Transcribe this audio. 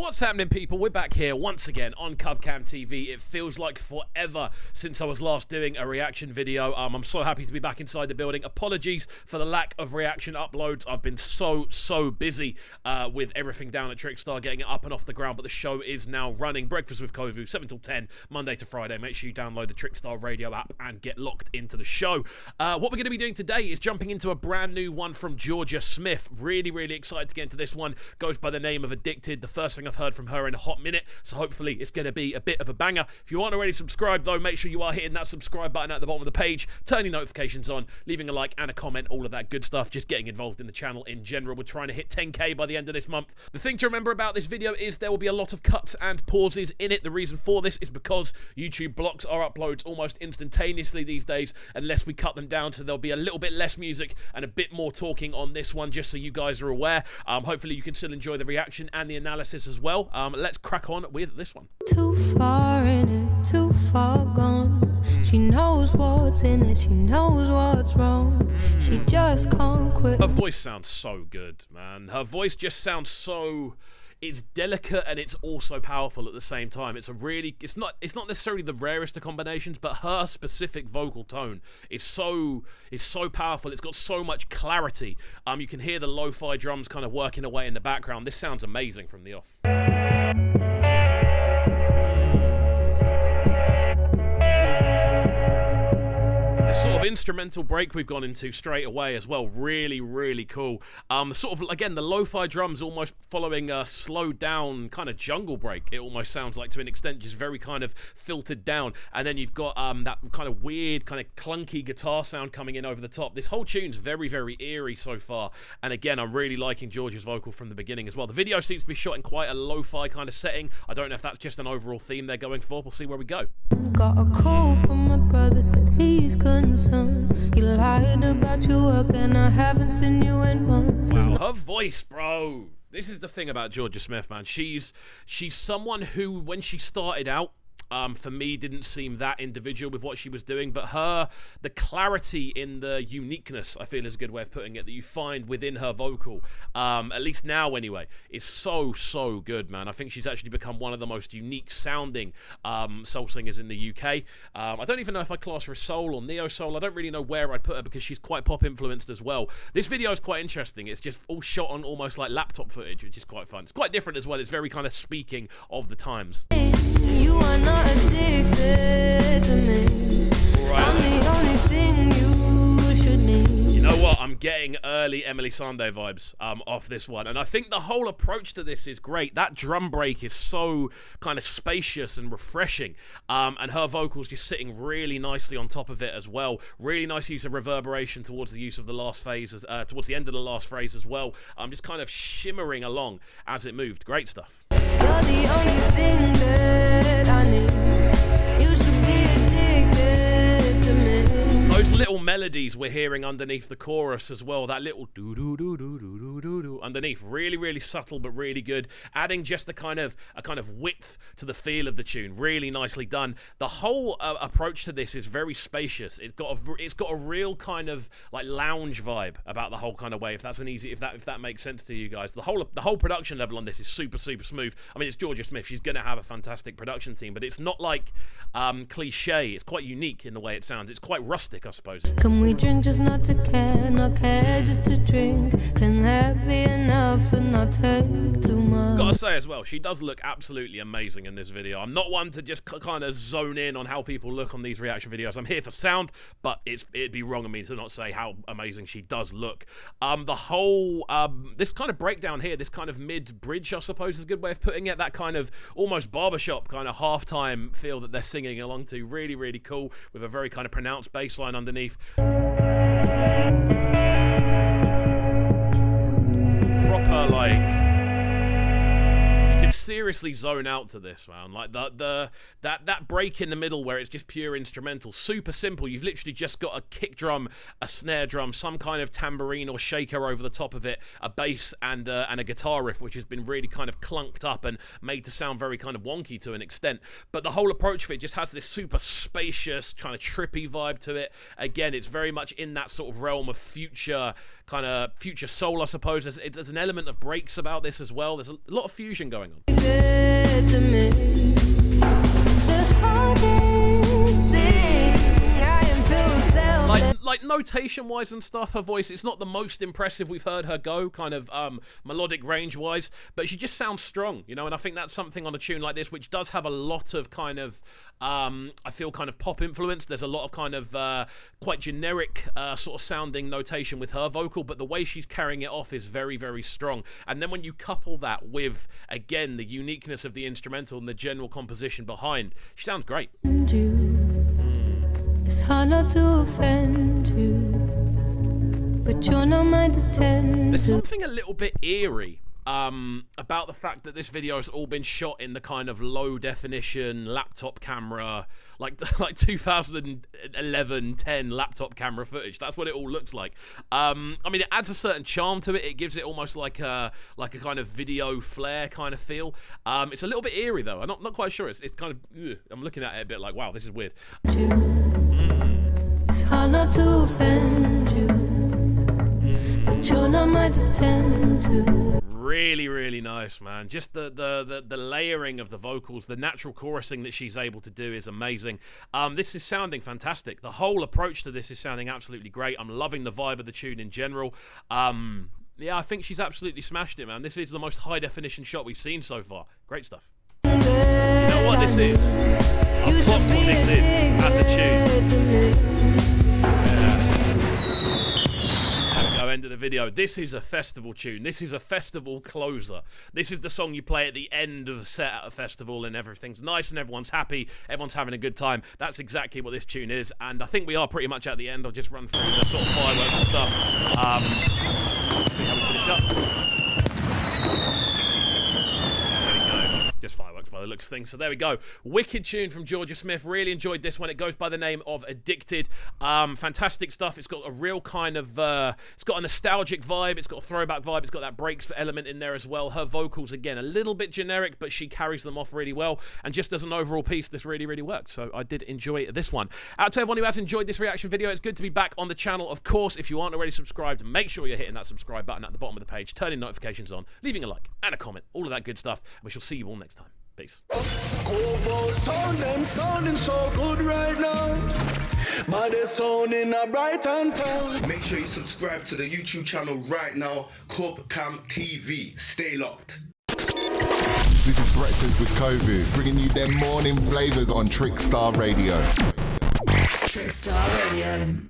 What's happening, people? We're back here once again on CubCamTV. It feels like forever since I was last doing a reaction video. I'm so happy to be back inside the building. Apologies for the lack of reaction uploads. I've been so busy with everything down at Trickstar, getting it up and off the ground, but the show is now running. Breakfast with KXVU, 7 till 10, Monday to Friday. Make sure you download the Trickstar radio app and get locked into the show. What we're going to be doing today is jumping into a brand new one from Jorja Smith. Really excited to get into this one. Goes by the name of Addicted. The first thing I've heard from her in a hot minute, so hopefully it's going to be a bit of a banger. If you aren't already subscribed, though, make sure you are hitting that subscribe button at the bottom of the page, turning notifications on, leaving a like and a comment, all of that good stuff, just getting involved in the channel in general. We're trying to hit 10k by the end of this month. The thing to remember about this video is there will be a lot of cuts and pauses in it. The reason for this is because YouTube blocks our uploads almost instantaneously these days unless we cut them down, so there'll be a little bit less music and a bit more talking on this one, just so you guys are aware. Hopefully you can still enjoy the reaction and the analysis as well. Let's crack on with this one. Too far in it, too far gone. She knows what's in it, she knows what's wrong. She just can't quit. Her voice sounds so good, man. Her voice just sounds so... It's delicate and it's also powerful at the same time. It's not necessarily the rarest of combinations, but her specific vocal tone is so powerful. It's got so much clarity. You can hear the lo-fi drums kind of working away in the background. This sounds amazing from the off. The sort of instrumental break we've gone into straight away as well, really cool. Sort of, again, the lo-fi drums almost following a slowed down kind of jungle break, it almost sounds like, to an extent, just very kind of filtered down. And then you've got that kind of weird, kind of clunky guitar sound coming in over the top. This whole tune's very eerie so far. And again, I'm really liking Jorja's vocal from the beginning as well. The video seems to be shot in quite a lo-fi kind of setting. I don't know if that's just an overall theme they're going for. We'll see where we go. Got a call from my brother, said he's concerned. He lied about your work and I haven't seen you in months. Wow, her voice, bro. This is the thing about Jorja Smith, man. She's someone who, when she started out, for me, didn't seem that individual with what she was doing, but the clarity in the uniqueness, I feel is a good way of putting it, that you find within her vocal, at least now anyway, is so good, man. I think she's actually become one of the most unique sounding soul singers in the UK. I don't even know if I'd class her as soul or neo-soul. I don't really know where I'd put her because she's quite pop influenced as well. This video is quite interesting. It's just all shot on almost like laptop footage, which is quite fun. It's quite different as well. It's very kind of speaking of the times. You are not addicted to me. Right. I'm the only thing you should need. You know what? I'm getting early Emily Sandé vibes off this one, and I think the whole approach to this is great. That drum break is so kind of spacious and refreshing, and her vocals just sitting really nicely on top of it as well. Really nice use of reverberation towards the use of the last phase, towards the end of the last phrase as well. Just kind of shimmering along as it moved. Great stuff. You're the only thing that I need. You should be addicted to me. Those little melodies we're hearing underneath the chorus as well, that little do-do-do-do-do-do-do underneath, really subtle but really good, adding just a kind of width to the feel of the tune. Really nicely done. The whole approach to this is very spacious. It's got a real kind of like lounge vibe about the whole kind of way. If that makes sense to you guys. The whole production level on this is super smooth. I mean, it's Jorja Smith. She's gonna have a fantastic production team, but it's not like cliche. It's quite unique in the way it sounds. It's quite rustic, I suppose. Can we drink just not to care, not care just to drink? Can that be enough and not take too much? Gotta say as well, she does look absolutely amazing in this video. I'm not one to just kind of zone in on how people look on these reaction videos. I'm here for sound, but it'd be wrong of me to not say how amazing she does look. The whole this kind of breakdown here, this kind of mid-bridge, I suppose is a good way of putting it, that kind of almost barbershop kind of halftime feel that they're singing along to, really cool, with a very kind of pronounced bass line underneath. Proper, like, you could seriously zone out to this, man. Like that break in the middle where it's just pure instrumental, super simple. You've literally just got a kick drum, a snare drum, some kind of tambourine or shaker over the top of it, a bass and a guitar riff, which has been really kind of clunked up and made to sound very kind of wonky to an extent. But the whole approach of it just has this super spacious, kind of trippy vibe to it. Again, it's very much in that sort of realm of future soul, I suppose. There's an element of breaks about this as well. There's a lot of fusion going on. good to me. The hardest thing I am to self. Like notation-wise and stuff, her voice, it's not the most impressive we've heard her go, kind of melodic range-wise, but she just sounds strong, you know, and I think that's something on a tune like this, which does have a lot of kind of, I feel kind of pop influence. There's a lot of kind of quite generic sort of sounding notation with her vocal, but the way she's carrying it off is very, very strong. And then when you couple that with, again, the uniqueness of the instrumental and the general composition behind, she sounds great. It's hard not to offend you, but you're not mine to tend There's to. something a little bit eerie about the fact that this video has all been shot in the kind of low definition laptop camera, like 2011-10 laptop camera footage. That's what it all looks like. I mean, it adds a certain charm to it. It gives it almost like a kind of video flare kind of feel. It's a little bit eerie though. I'm not quite sure. It's kind of, I'm looking at it a bit like, wow, this is weird. It's hard not to offend you, but you're not mine to tend to. Really, really nice, man. Just the layering of the vocals, the natural chorusing that she's able to do is amazing. This is sounding fantastic. The whole approach to this is sounding absolutely great. I'm loving the vibe of the tune in general. Yeah, I think she's absolutely smashed it, man. This is the most high definition shot we've seen so far. Great stuff. You know what this is? I've clocked what this is as a tune. End of the video. This is a festival tune. This is a festival closer. This is the song you play at the end of the set at a festival and everything's nice and everyone's happy, everyone's having a good time. That's exactly what this tune is, and I think we are pretty much at the end. I'll just run through the sort of fireworks and stuff. See how we finish up. There we go. Just fireworks by the looks of things. So there we go. Wicked tune from Jorja Smith. Really enjoyed this one. It goes by the name of Addicted. Fantastic stuff. It's got a real kind of, it's got a nostalgic vibe. It's got a throwback vibe. It's got that breaks element in there as well. Her vocals, again, a little bit generic, but she carries them off really well. And just as an overall piece, this really, really works. So I did enjoy this one. Out to everyone who has enjoyed this reaction video, it's good to be back on the channel. Of course, if you aren't already subscribed, make sure you're hitting that subscribe button at the bottom of the page, turning notifications on, leaving a like and a comment, all of that good stuff. And we shall see you all next time. Peace. Sounding so good right now. But they're sounding a bright and town. Make sure you subscribe to the YouTube channel right now, CubCamTV. Stay locked. This is Breakfast with KXVU, bringing you their morning flavors on Trickstar Radio. Trickstar Radio.